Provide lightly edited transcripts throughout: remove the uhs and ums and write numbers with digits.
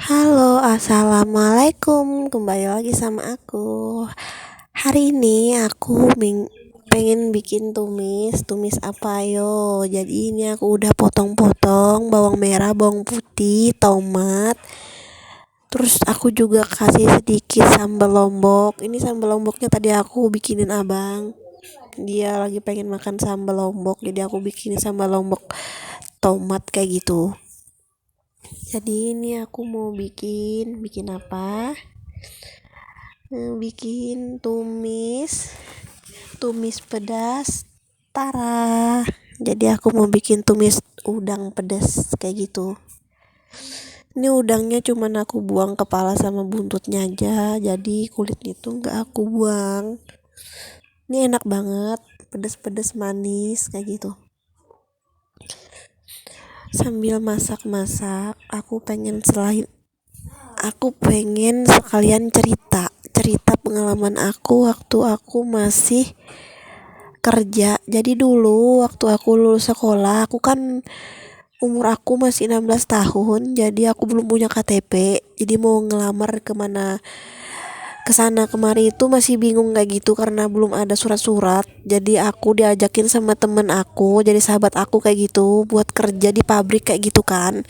Halo, assalamualaikum. Kembali lagi sama aku. Hari ini aku pengen bikin tumis. Tumis apa yo? Jadi ini aku udah potong-potong bawang merah, bawang putih, tomat. Terus aku juga kasih sedikit sambal lombok. Ini sambal lomboknya tadi aku bikinin abang. Dia lagi pengen makan sambal lombok, jadi aku bikinin sambal lombok tomat kayak gitu. Jadi ini aku mau bikin apa? Bikin tumis pedas Tara. Jadi aku mau bikin tumis udang pedas kayak gitu. Ini udangnya cuman aku buang kepala sama buntutnya aja, jadi kulitnya itu nggak aku buang. Ini enak banget, pedas-pedas manis kayak gitu. Sambil masak-masak aku pengen sekalian cerita cerita pengalaman aku waktu aku masih kerja. Jadi dulu waktu aku lulus sekolah, aku kan umur aku masih 16 tahun, jadi aku belum punya KTP. Jadi mau ngelamar kemana, kesana kemari itu masih bingung kayak gitu karena belum ada surat-surat. Jadi aku diajakin sama temen aku, jadi sahabat aku kayak gitu, buat kerja di pabrik kayak gitu kan.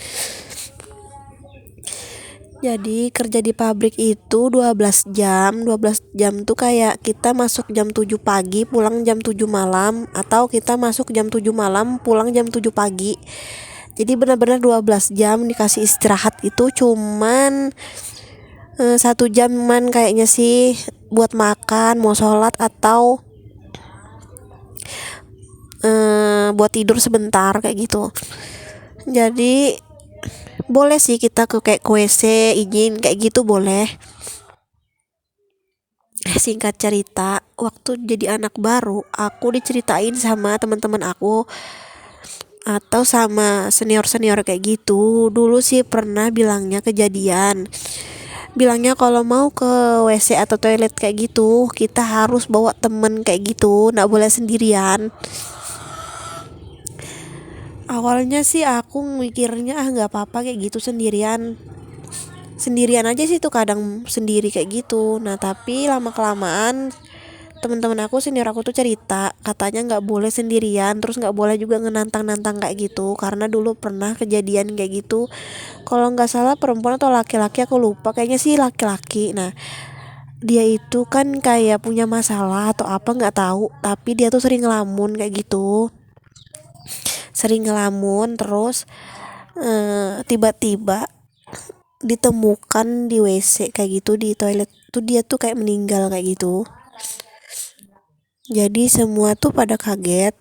Jadi kerja di pabrik itu 12 jam. 12 jam tuh kayak kita masuk jam 7 pagi, pulang jam 7 malam, atau kita masuk jam 7 malam, pulang jam 7 pagi. Jadi benar-benar 12 jam, dikasih istirahat itu cuman 1 jaman kayaknya sih, buat makan, mau sholat, atau buat tidur sebentar kayak gitu. Jadi boleh sih kita kayak ke WC, izin kayak gitu boleh. Singkat cerita, waktu jadi anak baru, aku diceritain sama teman-teman aku atau sama senior-senior kayak gitu. Dulu sih pernah bilangnya kejadian. Bilangnya kalau mau ke WC atau toilet kayak gitu, kita harus bawa temen kayak gitu, nggak boleh sendirian. Awalnya sih aku mikirnya nggak apa-apa kayak gitu sendirian. Sendirian aja sih tuh kadang sendiri kayak gitu. Nah tapi lama kelamaan teman-teman aku, senior aku tuh cerita katanya nggak boleh sendirian, terus nggak boleh juga ngenantang-nantang kayak gitu karena dulu pernah kejadian kayak gitu. Kalau nggak salah perempuan atau laki-laki, aku lupa, kayaknya sih laki-laki. Nah dia itu kan kayak punya masalah atau apa nggak tahu, tapi dia tuh sering ngelamun kayak gitu, sering ngelamun terus tiba-tiba ditemukan di WC kayak gitu, di toilet tuh dia tuh kayak meninggal kayak gitu. Jadi semua tuh pada kaget.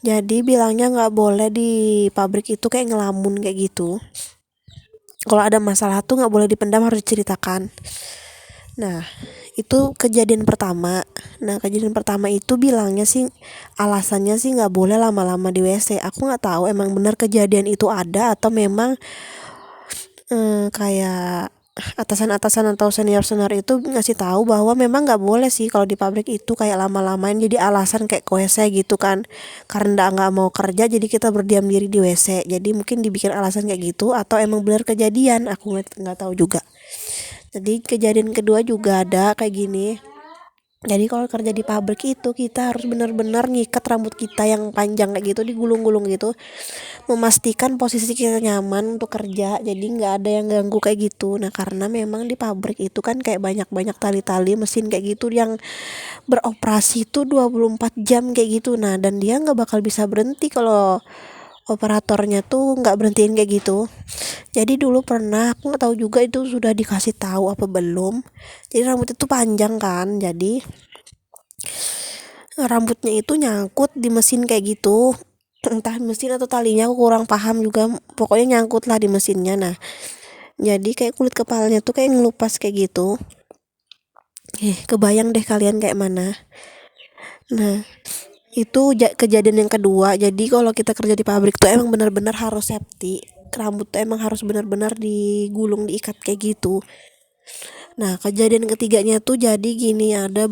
Jadi bilangnya nggak boleh di pabrik itu kayak ngelamun kayak gitu. Kalau ada masalah tuh nggak boleh dipendam, harus diceritakan. Nah itu kejadian pertama. Nah kejadian pertama itu bilangnya sih alasannya sih nggak boleh lama-lama di WC. Aku nggak tahu emang benar kejadian itu ada atau memang kayak atasan-atasan atau senior-senior itu ngasih tahu bahwa memang nggak boleh sih kalau di pabrik itu kayak lama-lamain, jadi alasan kayak ke WC gitu kan, karena nggak mau kerja jadi kita berdiam diri di WC. Jadi mungkin dibikin alasan kayak gitu atau emang benar kejadian, aku nggak tahu juga. Jadi kejadian kedua juga ada kayak gini. Jadi kalau kerja di pabrik itu kita harus benar-benar ngikat rambut kita yang panjang kayak gitu, digulung-gulung gitu, memastikan posisi kita nyaman untuk kerja, jadi nggak ada yang ganggu kayak gitu. Nah karena memang di pabrik itu kan kayak banyak-banyak tali-tali mesin kayak gitu yang beroperasi itu 24 jam kayak gitu. Nah dan dia nggak bakal bisa berhenti kalau operatornya tuh nggak berhentiin kayak gitu. Jadi dulu pernah, aku nggak tahu juga itu sudah dikasih tahu apa belum, jadi rambut itu panjang kan, jadi rambutnya itu nyangkut di mesin kayak gitu, entah mesin atau talinya aku kurang paham juga, pokoknya nyangkut lah di mesinnya. Nah jadi kayak kulit kepalanya tuh kayak ngelupas kayak gitu. Kebayang deh kalian kayak mana. Nah itu kejadian yang kedua. Jadi kalau kita kerja di pabrik tuh emang benar-benar harus safety, rambut tuh emang harus benar-benar digulung, diikat kayak gitu. Nah kejadian ketiganya tuh jadi gini, ada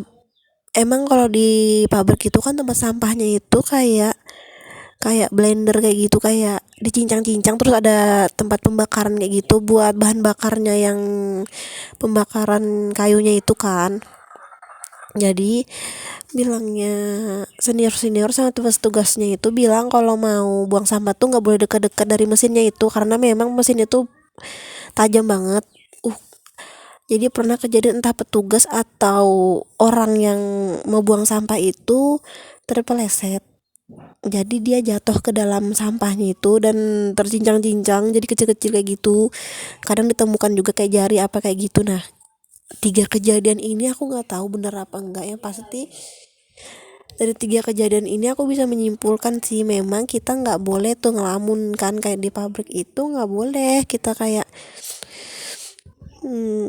emang kalau di pabrik itu kan tempat sampahnya itu kayak kayak blender kayak gitu, kayak dicincang-cincang terus ada tempat pembakaran kayak gitu buat bahan bakarnya yang pembakaran kayunya itu kan. Jadi bilangnya senior sama tugas-tugasnya itu bilang kalau mau buang sampah tuh nggak boleh dekat-dekat dari mesinnya itu karena memang mesin itu tajam banget. Jadi pernah kejadian entah petugas atau orang yang mau buang sampah itu terpeleset. Jadi dia jatuh ke dalam sampahnya itu dan tercincang-cincang jadi kecil-kecil kayak gitu. Kadang ditemukan juga kayak jari apa kayak gitu. Nah, 3 kejadian ini aku nggak tahu bener apa enggak. Yang pasti dari 3 kejadian ini aku bisa menyimpulkan sih memang kita nggak boleh tuh ngelamun kan kayak di pabrik itu nggak boleh kita kayak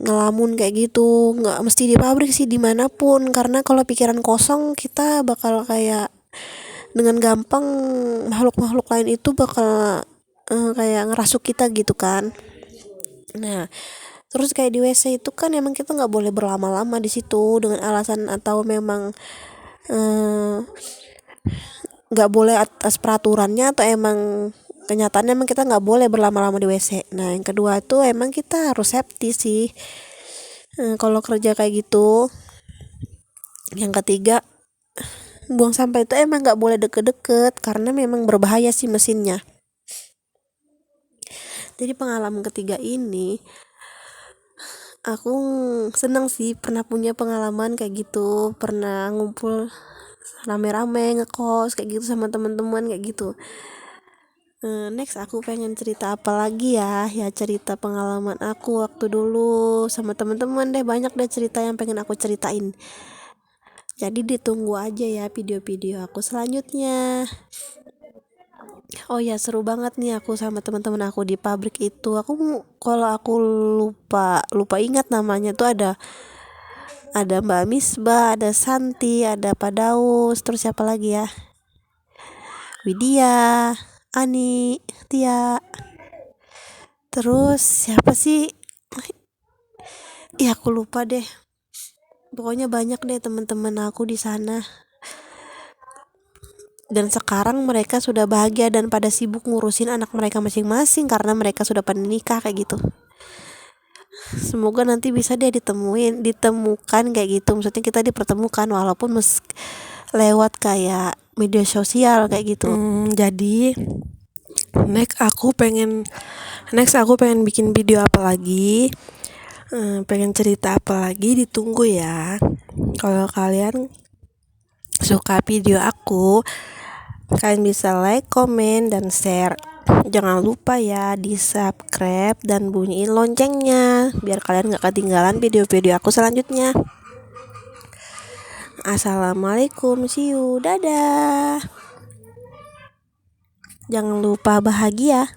ngelamun kayak gitu, nggak mesti di pabrik sih dimanapun karena kalau pikiran kosong kita bakal kayak dengan gampang makhluk-makhluk lain itu bakal kayak ngerasuk kita gitu kan. Nah, terus kayak di WC itu kan emang kita nggak boleh berlama-lama di situ dengan alasan atau memang eh, nggak boleh atas peraturannya atau emang kenyataannya emang kita nggak boleh berlama-lama di WC. Nah, yang kedua tuh emang kita harus safety sih kalau kerja kayak gitu. Yang ketiga, buang sampah itu emang nggak boleh deket-deket karena memang berbahaya sih mesinnya. Jadi pengalaman ketiga ini aku seneng sih pernah punya pengalaman kayak gitu, pernah ngumpul rame-rame ngekos kayak gitu sama teman-teman kayak gitu. Next aku pengen cerita apa lagi ya cerita pengalaman aku waktu dulu sama teman-teman deh, banyak deh cerita yang pengen aku ceritain. Jadi ditunggu aja ya video-video aku selanjutnya. Oh ya, seru banget nih aku sama teman-teman aku di pabrik itu. Kalau aku lupa lupa ingat namanya tuh ada Mbak Misbah, ada Santi, ada Pak Daus, terus siapa lagi ya? Widya, Ani, Tia. Terus siapa sih? Aku lupa deh. Pokoknya banyak deh teman-teman aku di sana. Dan sekarang mereka sudah bahagia dan pada sibuk ngurusin anak mereka masing-masing karena mereka sudah pada nikah kayak gitu. Semoga nanti bisa deh ditemukan kayak gitu, maksudnya kita dipertemukan walaupun lewat kayak media sosial kayak gitu. Jadi next aku pengen bikin video apa lagi, pengen cerita apa lagi, ditunggu ya. Kalau kalian suka video aku, kalian bisa like, komen, dan share. Jangan lupa ya di subscribe dan bunyiin loncengnya biar kalian gak ketinggalan video-video aku selanjutnya. Assalamualaikum, see you, dadah. Jangan lupa bahagia.